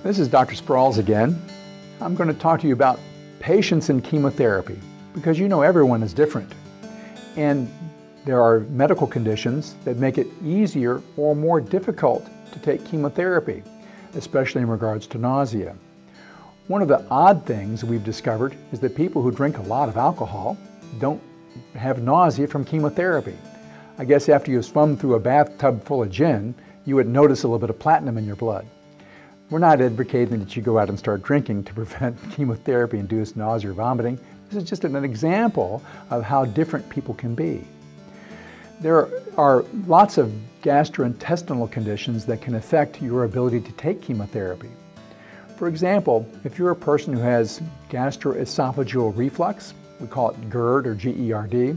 This is Dr. Sprawls again. I'm going to talk to you about patients in chemotherapy because you know everyone is different. And there are medical conditions that make it easier or more difficult to take chemotherapy, especially in regards to nausea. One of the odd things we've discovered is that people who drink a lot of alcohol don't have nausea from chemotherapy. I guess after you swum through a bathtub full of gin, you would notice a little bit of platinum in your blood. We're not advocating that you go out and start drinking to prevent chemotherapy-induced nausea or vomiting. This is just an example of how different people can be. There are lots of gastrointestinal conditions that can affect your ability to take chemotherapy. For example, if you're a person who has gastroesophageal reflux, we call it GERD or G-E-R-D,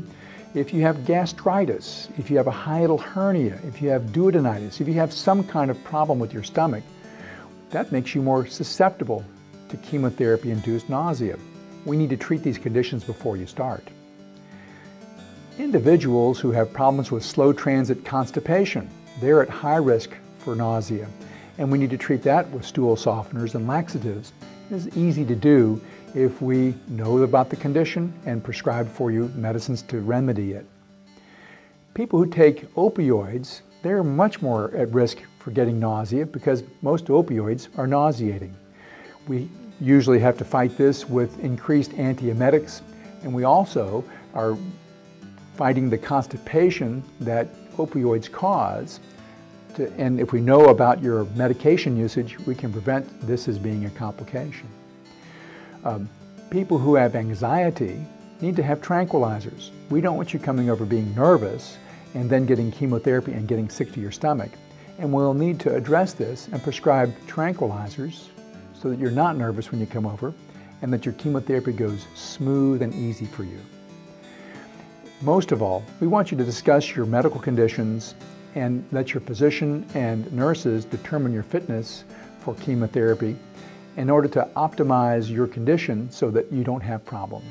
if you have gastritis, if you have a hiatal hernia, if you have duodenitis, if you have some kind of problem with your stomach, that makes you more susceptible to chemotherapy-induced nausea. We need to treat these conditions before you start. Individuals who have problems with slow transit constipation, they're at high risk for nausea, and we need to treat that with stool softeners and laxatives. It's easy to do if we know about the condition and prescribe for you medicines to remedy it. People who take opioids, they're much more at risk for getting nausea because most opioids are nauseating. We usually have to fight this with increased antiemetics, and we also are fighting the constipation that opioids cause. And if we know about your medication usage, we can prevent this as being a complication. People who have anxiety need to have tranquilizers. We don't want you coming over being nervous and then getting chemotherapy and getting sick to your stomach. And we'll need to address this and prescribe tranquilizers so that you're not nervous when you come over and that your chemotherapy goes smooth and easy for you. Most of all, we want you to discuss your medical conditions and let your physician and nurses determine your fitness for chemotherapy in order to optimize your condition so that you don't have problems.